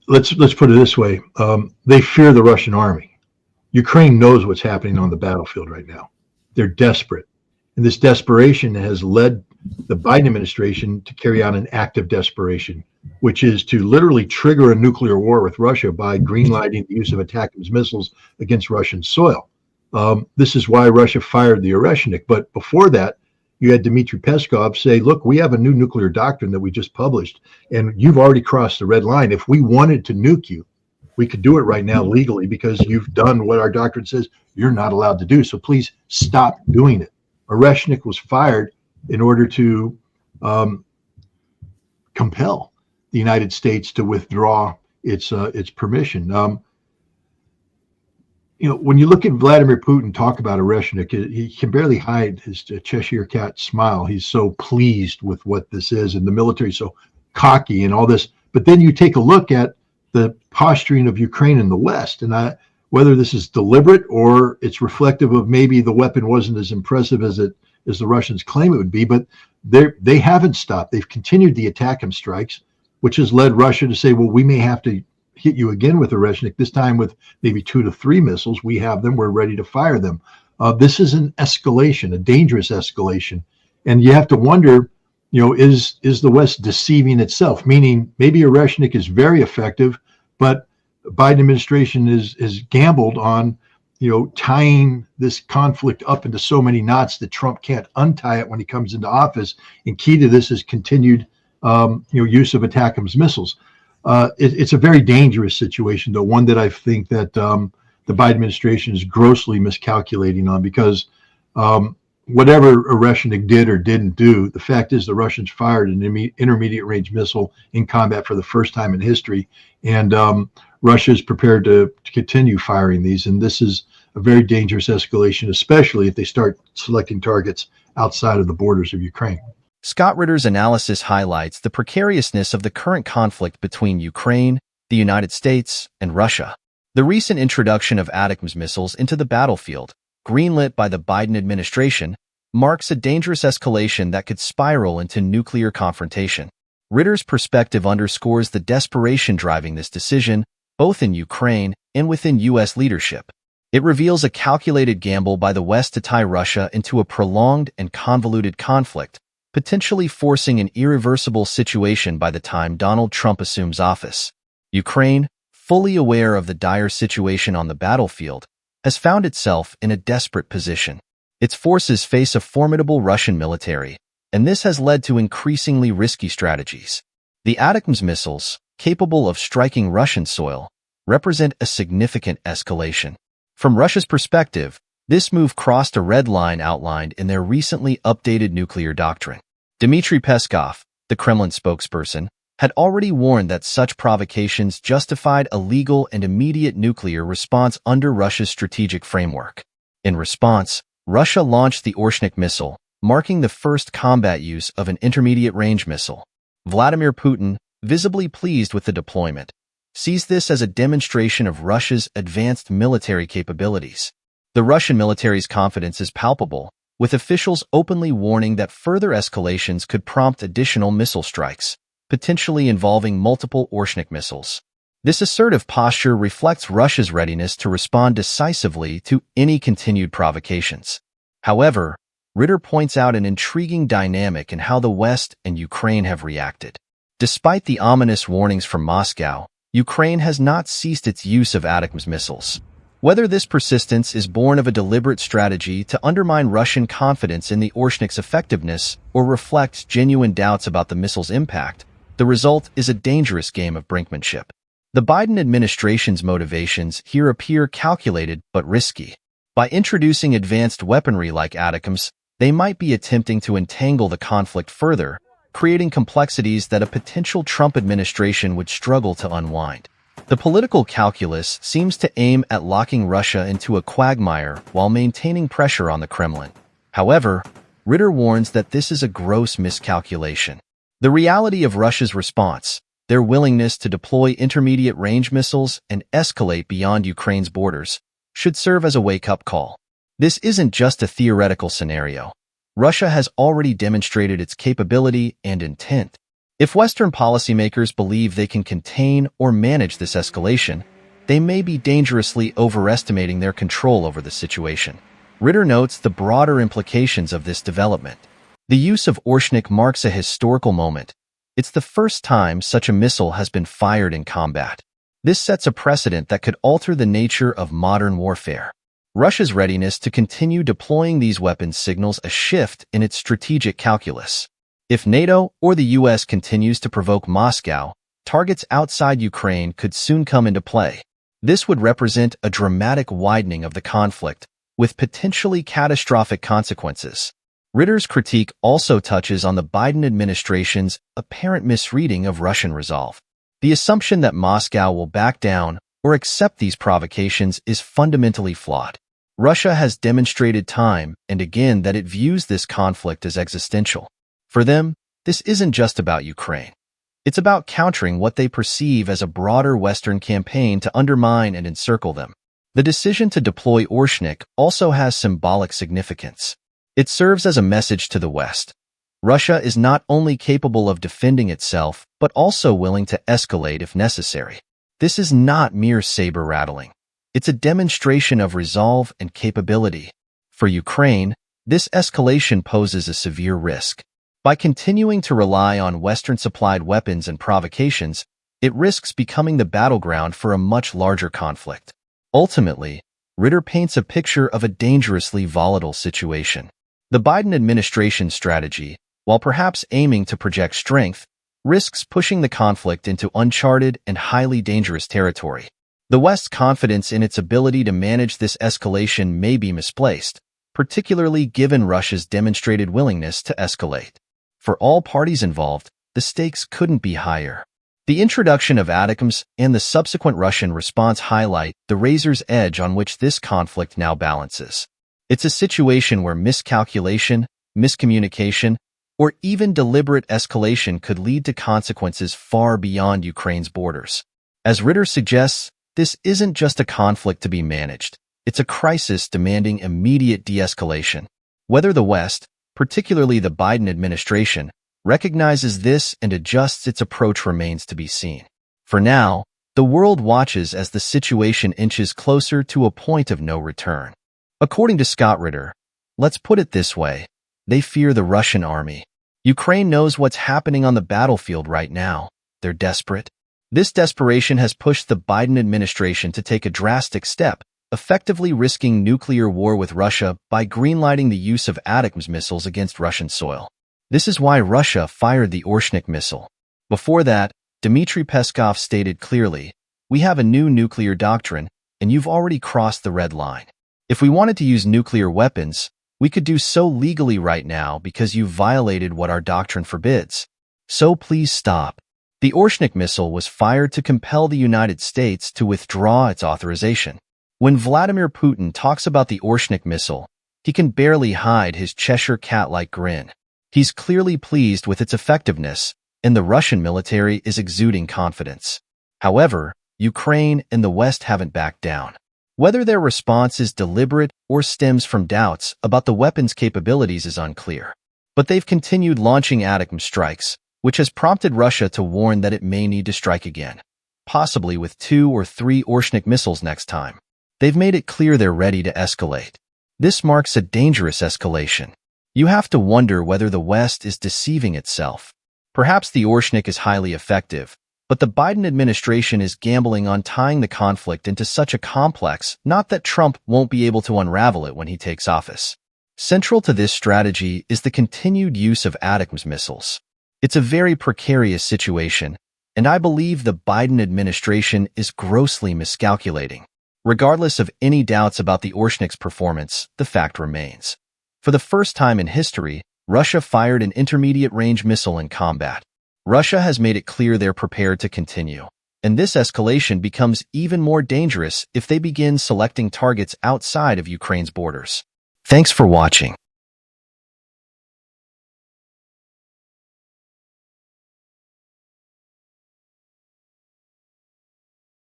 let's put it this way: they fear the Russian army. Ukraine knows what's happening on the battlefield right now. They're desperate, and this desperation has led the Biden administration to carry out an act of desperation, which is to literally trigger a nuclear war with Russia by greenlighting the use of ATACMS missiles against Russian soil. This is why Russia fired the Oreshnik. But before that, you had Dmitry Peskov say, look, we have a new nuclear doctrine that we just published, and you've already crossed the red line. If we wanted to nuke you, we could do it right now legally because you've done what our doctrine says you're not allowed to do. So please stop doing it. Oreshnik was fired in order to compel the United States to withdraw its permission. When you look at Vladimir Putin talk about Oreshnik, he can barely hide his Cheshire cat smile. He's so pleased with what this is, and the military is so cocky and all this. But then you take a look at the posturing of Ukraine in the West, and whether this is deliberate or it's reflective of maybe the weapon wasn't as impressive as the Russians claim it would be, but they haven't stopped. They've continued the ATACMS strikes, which has led Russia to say, well, we may have to hit you again with Oreshnik, this time with maybe 2 to 3 missiles. We have them. We're ready to fire them. This is an escalation, a dangerous escalation. And you have to wonder, is the West deceiving itself? Meaning maybe Oreshnik is very effective, but the Biden administration is gambled on, tying this conflict up into so many knots that Trump can't untie it when he comes into office. And key to this is continued, use of ATACMS missiles. It's a very dangerous situation, though, one that I think that the Biden administration is grossly miscalculating on, because whatever Oreshnik did or didn't do, the fact is the Russians fired an intermediate range missile in combat for the first time in history, and Russia is prepared to continue firing these. And this is a very dangerous escalation, especially if they start selecting targets outside of the borders of Ukraine. Scott Ritter's analysis highlights the precariousness of the current conflict between Ukraine, the United States, and Russia. The recent introduction of ATACMS missiles into the battlefield, greenlit by the Biden administration, marks a dangerous escalation that could spiral into nuclear confrontation. Ritter's perspective underscores the desperation driving this decision, both in Ukraine and within U.S. leadership. It reveals a calculated gamble by the West to tie Russia into a prolonged and convoluted conflict, potentially forcing an irreversible situation by the time Donald Trump assumes office. Ukraine, fully aware of the dire situation on the battlefield, has found itself in a desperate position. Its forces face a formidable Russian military, and this has led to increasingly risky strategies. The ATACMS missiles, capable of striking Russian soil, represent a significant escalation. From Russia's perspective, this move crossed a red line outlined in their recently updated nuclear doctrine. Dmitry Peskov, the Kremlin spokesperson, had already warned that such provocations justified a legal and immediate nuclear response under Russia's strategic framework. In response, Russia launched the Oreshnik missile, marking the first combat use of an intermediate-range missile. Vladimir Putin, visibly pleased with the deployment, sees this as a demonstration of Russia's advanced military capabilities. The Russian military's confidence is palpable, with officials openly warning that further escalations could prompt additional missile strikes, potentially involving multiple Oreshnik missiles. This assertive posture reflects Russia's readiness to respond decisively to any continued provocations. However, Ritter points out an intriguing dynamic in how the West and Ukraine have reacted. Despite the ominous warnings from Moscow, Ukraine has not ceased its use of ATACMS missiles. Whether this persistence is born of a deliberate strategy to undermine Russian confidence in the Oreshnik's effectiveness or reflects genuine doubts about the missile's impact, the result is a dangerous game of brinkmanship. The Biden administration's motivations here appear calculated but risky. By introducing advanced weaponry like ATACMS, they might be attempting to entangle the conflict further, creating complexities that a potential Trump administration would struggle to unwind. The political calculus seems to aim at locking Russia into a quagmire while maintaining pressure on the Kremlin. However, Ritter warns that this is a gross miscalculation. The reality of Russia's response, their willingness to deploy intermediate-range missiles and escalate beyond Ukraine's borders, should serve as a wake-up call. This isn't just a theoretical scenario. Russia has already demonstrated its capability and intent. If Western policymakers believe they can contain or manage this escalation, they may be dangerously overestimating their control over the situation. Ritter notes the broader implications of this development. The use of Oreshnik marks a historical moment. It's the first time such a missile has been fired in combat. This sets a precedent that could alter the nature of modern warfare. Russia's readiness to continue deploying these weapons signals a shift in its strategic calculus. If NATO or the US continues to provoke Moscow, targets outside Ukraine could soon come into play. This would represent a dramatic widening of the conflict, with potentially catastrophic consequences. Ritter's critique also touches on the Biden administration's apparent misreading of Russian resolve. The assumption that Moscow will back down or accept these provocations is fundamentally flawed. Russia has demonstrated time and again that it views this conflict as existential. For them, this isn't just about Ukraine. It's about countering what they perceive as a broader Western campaign to undermine and encircle them. The decision to deploy Oreshnik also has symbolic significance. It serves as a message to the West. Russia is not only capable of defending itself, but also willing to escalate if necessary. This is not mere saber-rattling. It's a demonstration of resolve and capability. For Ukraine, this escalation poses a severe risk. By continuing to rely on Western-supplied weapons and provocations, it risks becoming the battleground for a much larger conflict. Ultimately, Ritter paints a picture of a dangerously volatile situation. The Biden administration's strategy, while perhaps aiming to project strength, risks pushing the conflict into uncharted and highly dangerous territory. The West's confidence in its ability to manage this escalation may be misplaced, particularly given Russia's demonstrated willingness to escalate. For all parties involved, the stakes couldn't be higher. The introduction of ATACMS and the subsequent Russian response highlight the razor's edge on which this conflict now balances. It's a situation where miscalculation, miscommunication, or even deliberate escalation could lead to consequences far beyond Ukraine's borders. As Ritter suggests, this isn't just a conflict to be managed. It's a crisis demanding immediate de-escalation. Whether the West, particularly the Biden administration, recognizes this and adjusts its approach remains to be seen. For now, the world watches as the situation inches closer to a point of no return. According to Scott Ritter, let's put it this way, they fear the Russian army. Ukraine knows what's happening on the battlefield right now. They're desperate. This desperation has pushed the Biden administration to take a drastic step, effectively risking nuclear war with Russia by greenlighting the use of ATACMS missiles against Russian soil. This is why Russia fired the Oreshnik missile. Before that, Dmitry Peskov stated clearly, "We have a new nuclear doctrine, and you've already crossed the red line. If we wanted to use nuclear weapons, we could do so legally right now because you've violated what our doctrine forbids. So please stop." The Oreshnik missile was fired to compel the United States to withdraw its authorization. When Vladimir Putin talks about the Oreshnik missile, he can barely hide his Cheshire cat-like grin. He's clearly pleased with its effectiveness, and the Russian military is exuding confidence. However, Ukraine and the West haven't backed down. Whether their response is deliberate or stems from doubts about the weapon's capabilities is unclear. But they've continued launching ATACMS strikes, which has prompted Russia to warn that it may need to strike again, possibly with 2 or 3 Oreshnik missiles next time. They've made it clear they're ready to escalate. This marks a dangerous escalation. You have to wonder whether the West is deceiving itself. Perhaps the Oreshnik is highly effective, but the Biden administration is gambling on tying the conflict into such a complex knot that Trump won't be able to unravel it when he takes office. Central to this strategy is the continued use of ATACMS missiles. It's a very precarious situation, and I believe the Biden administration is grossly miscalculating. Regardless of any doubts about the Oreshnik's performance, the fact remains. For the first time in history, Russia fired an intermediate-range missile in combat. Russia has made it clear they're prepared to continue, and this escalation becomes even more dangerous if they begin selecting targets outside of Ukraine's borders. Thanks for watching.